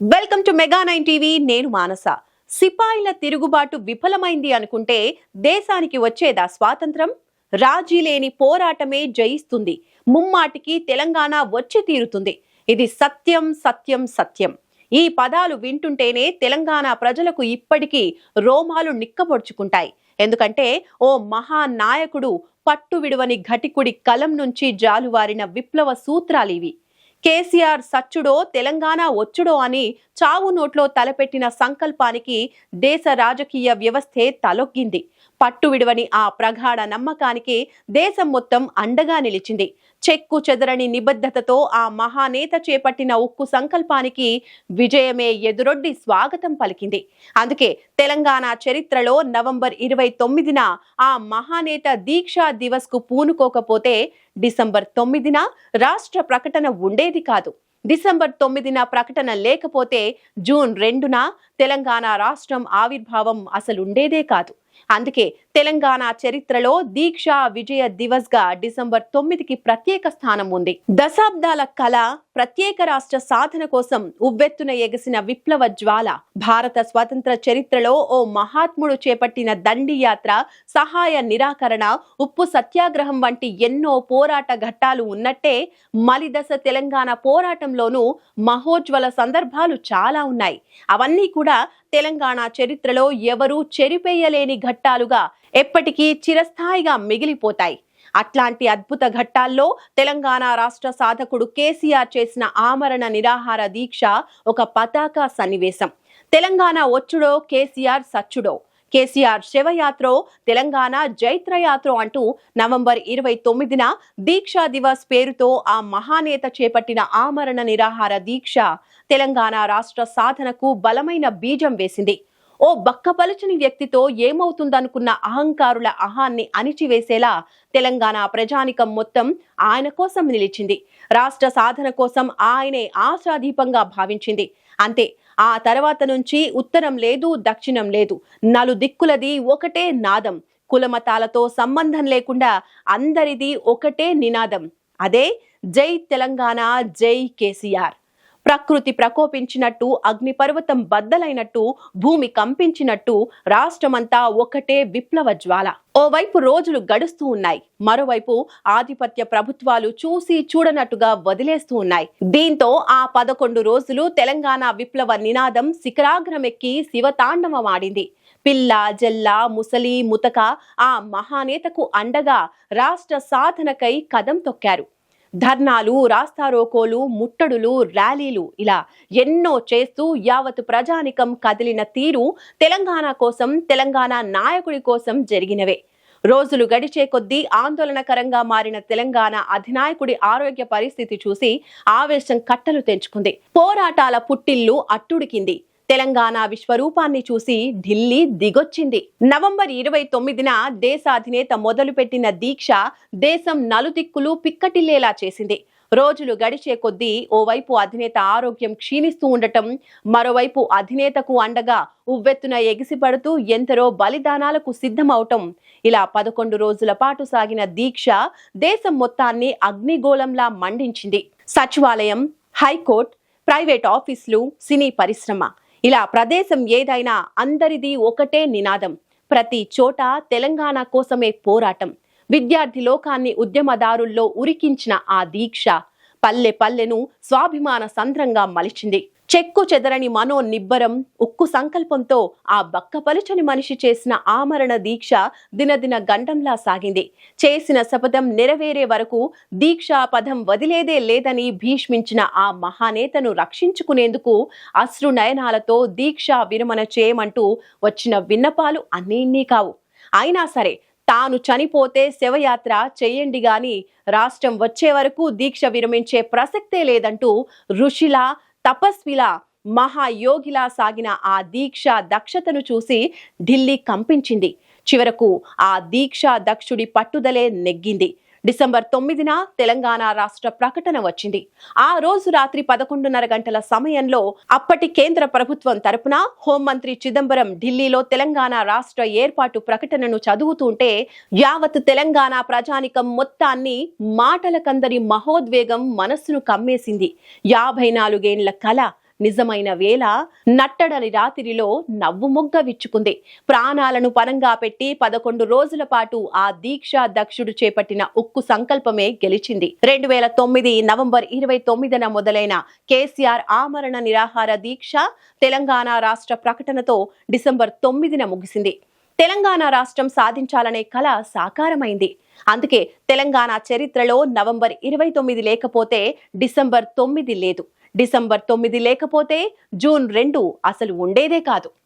Welcome to mega 9 TV. నేను మానస. సిపాయిల తిరుగుబాటు విఫలమైంది అనుకుంటే దేశానికి వచ్చేదా స్వాతంత్రం? రాజీ లేని పోరాటమే జయిస్తుంది. ముమ్మాటికి తెలంగాణ వచ్చి తీరుతుంది. ఇది సత్యం సత్యం సత్యం. ఈ పదాలు వింటుంటేనే తెలంగాణ ప్రజలకు ఇప్పటికీ రోమాలు నిక్కబొడుచుకుంటాయి. ఎందుకంటే ఓ మహానాయకుడు పట్టు విడువని ఘటికుడి కలం నుంచి జాలువారిన విప్లవ సూత్రాలివి. కేసీఆర్ సచ్చుడో తెలంగాణ వచ్చుడో అని చావు నోట్లో తలపెట్టిన సంకల్పానికి దేశ రాజకీయ వ్యవస్థే తలొగ్గింది. పట్టు విడువని ఆ ప్రగాఢ నమ్మకానికి దేశం మొత్తం అండగా నిలిచింది. చెక్కు చెదరని నిబద్ధతతో ఆ మహానేత చేపట్టిన ఉక్కు సంకల్పానికి విజయమే ఎదురొడ్డి స్వాగతం పలికింది. అందుకే తెలంగాణ చరిత్రలో నవంబర్ 29న ఆ మహానేత దీక్షా దివస్ కు పూనుకోకపోతే డిసెంబర్ 9న రాష్ట్ర ప్రకటన ఉండేది కాదు. డిసెంబర్ 9న ప్రకటన లేకపోతే జూన్ 2న తెలంగాణ రాష్ట్రం ఆవిర్భావం అసలుండేదే కాదు. అందుకే తెలంగాణ చరిత్రలో దీక్షా విజయ దివస్ గా డిసెంబర్ 9కి ప్రత్యేక స్థానం ఉంది. దశాబ్దాల కళ ప్రత్యేక రాష్ట్ర సాధన కోసం ఉవ్వెత్తున ఎగసిన విప్లవ జ్వాల. భారత స్వతంత్ర చరిత్రలో ఓ మహాత్ముడు చేపట్టిన దండి యాత్ర, సహాయ నిరాకరణ, ఉప్పు సత్యాగ్రహం వంటి ఎన్నో పోరాట ఘట్టాలు ఉన్నట్టే మలిదశ తెలంగాణ పోరాటంలోనూ మహోజ్వల సందర్భాలు చాలా ఉన్నాయి. అవన్నీ కూడా తెలంగాణ చరిత్రలో ఎవరూ చెరిపేయలేని ఘట్టాలుగా ఎప్పటికీ చిరస్థాయిగా మిగిలిపోతాయి. అట్లాంటి అద్భుత ఘట్టాల్లో తెలంగాణ రాష్ట్ర సాధకుడు కేసీఆర్ చేసిన ఆమరణ నిరాహార దీక్ష ఒక పతాక సన్నివేశం. తెలంగాణ వచ్చుడో కేసీఆర్ సచ్చుడో, కేసీఆర్ శివయాత్రో తెలంగాణ జైత్రయాత్రో అంటూ నవంబర్ 29న దీక్షా దివస్ పేరుతో ఆ మహానేత చేపట్టిన ఆమరణ నిరాహార దీక్ష తెలంగాణ రాష్ట్ర సాధనకు బలమైన బీజం వేసింది. ఓ బక్కపలుచని వ్యక్తితో ఏమవుతుందనుకున్న అహంకారుల అహాన్ని అణిచివేసేలా తెలంగాణ ప్రజానికం మొత్తం ఆయన కోసం నిలిచింది. రాష్ట్ర సాధన కోసం ఆయనే ఆశాదీపంగా భావించింది. అంతే, ఆ తర్వాత నుంచి ఉత్తరం లేదు, దక్షిణం లేదు. నలుదిక్కులది ఒకటే నాదం. కులమతాలతో సంబంధం లేకుండా అందరిది ఒకటే నినాదం. అదే జై తెలంగాణ, జై కేసీఆర్. ప్రకృతి ప్రకోపించినట్టు, అగ్నిపర్వతం బద్దలైనట్టు, భూమి కంపించినట్టు రాష్ట్రమంతా ఒకటే విప్లవ జ్వాల. ఓవైపు రోజులు గడుస్తూ ఉన్నాయి, మరోవైపు ఆధిపత్య ప్రభుత్వాలు చూసి చూడనట్టుగా వదిలేస్తూ ఉన్నాయి. దీంతో ఆ 11 రోజులు తెలంగాణ విప్లవ నినాదం శిఖరాగ్రమెక్కి శివతాండవమాడింది. పిల్ల జల్ల ముసలి ముతక ఆ మహానేతకు అండగా రాష్ట్ర సాధనకై కదం తొక్కారు. ధర్నాలు, రాస్తారోకోలు, ముట్టడులు, ర్యాలీలు ఇలా ఎన్నో చేస్తూ యావత్ ప్రజానికం కదిలిన తీరు తెలంగాణ కోసం, తెలంగాణ నాయకుడి కోసం జరిగినవే. రోజులు గడిచే కొద్దీ ఆందోళనకరంగా మారిన తెలంగాణ అధినాయకుడి ఆరోగ్య పరిస్థితి చూసి ఆవేశం కట్టలు తెంచుకుంది. పోరాటాల పుట్టిల్లు అట్టుడికింది. తెలంగాణ విశ్వరూపాన్ని చూసి ఢిల్లీ దిగొచ్చింది. నవంబర్ 29న దేశాధినేత మొదలుపెట్టిన దీక్ష దేశం నలుదిక్కులు పిక్కటిల్లేలా చేసింది. రోజులు గడిచే కొద్దీ ఓవైపు అధినేత ఆరోగ్యం క్షీణిస్తూ ఉండటం, మరోవైపు అధినేతకు అండగా ఉవ్వెత్తున ఎగిసిపడుతూ ఎందరో బలిదానాలకు సిద్ధమవటం, ఇలా 11 రోజుల పాటు సాగిన దీక్ష దేశం మొత్తాన్ని అగ్నిగోళంలా మండించింది. సచివాలయం, హైకోర్టు, ప్రైవేట్ ఆఫీసులు, సినీ పరిశ్రమ, ఇలా ప్రదేశం ఏదైనా అందరిది ఒకటే నినాదం. ప్రతి చోట తెలంగాణ కోసమే పోరాటం. విద్యార్థి లోకాన్ని ఉద్యమదారుల్లో ఉరికించిన ఆ దీక్ష పల్లె పల్లెను స్వాభిమాన సంద్రంగా మలిచింది. చెక్కు చెదరని మనో నిబ్బరం, ఉక్కు సంకల్పంతో ఆ బక్కపలుచని మనిషి చేసిన ఆమరణ దీక్ష దినదిన గండంలా సాగింది. చేసిన శపథం నెరవేరే వరకు దీక్షా పదం వదిలేదే లేదని భీష్మించిన ఆ మహానేతను రక్షించుకునేందుకు అశ్రు నయనాలతో దీక్షా విరమణ చేయమంటూ వచ్చిన విన్నపాలు అన్నీ కావు. అయినా సరే తాను చనిపోతే శవయాత్ర చెయ్యండి గాని రాష్ట్రం వచ్చే వరకు దీక్ష విరమించే ప్రసక్తే లేదంటూ ఋషిలా, తపస్విలా, మహాయోగిలా సాగిన ఆ దీక్ష దక్షతను చూసి ఢిల్లీ కంపించింది. చివరకు ఆ దీక్షా దక్షుడి పట్టుదలే నెగ్గింది. డిసెంబర్ 9న తెలంగాణ రాష్ట్ర ప్రకటన వచ్చింది. ఆ రోజు రాత్రి 11:30 గంటల సమయంలో అప్పటి కేంద్ర ప్రభుత్వం తరపున హోంమంత్రి చిదంబరం ఢిల్లీలో తెలంగాణ రాష్ట్ర ఏర్పాటు ప్రకటనను చదువుతుంటే యావత్ తెలంగాణ ప్రజానికం మొత్తాన్ని మాటలకందరి మహోద్వేగం మనస్సును కమ్మేసింది. 54 ఏళ్ల కల నిజమైన వేళ నట్టడలి రాత్రిలో నవ్వు మొగ్గ విచ్చుకుంది. ప్రాణాలను పనంగా పెట్టి 11 రోజుల పాటు ఆ దీక్షా దక్షుడు చేపట్టిన ఉక్కు సంకల్పమే గెలిచింది. 2009 నవంబర్ 29న మొదలైన కేసీఆర్ ఆమరణ నిరాహార దీక్ష తెలంగాణ రాష్ట్ర ప్రకటనతో డిసెంబర్ 9న ముగిసింది. తెలంగాణ రాష్ట్రం సాధించాలనే కల సాకారమైంది. అందుకే తెలంగాణ చరిత్రలో నవంబర్ 29 లేకపోతే డిసెంబర్ 9 లేదు. డిసెంబర్ 9 లేకపోతే జూన్ 2 అసలు ఉండేదే కాదు.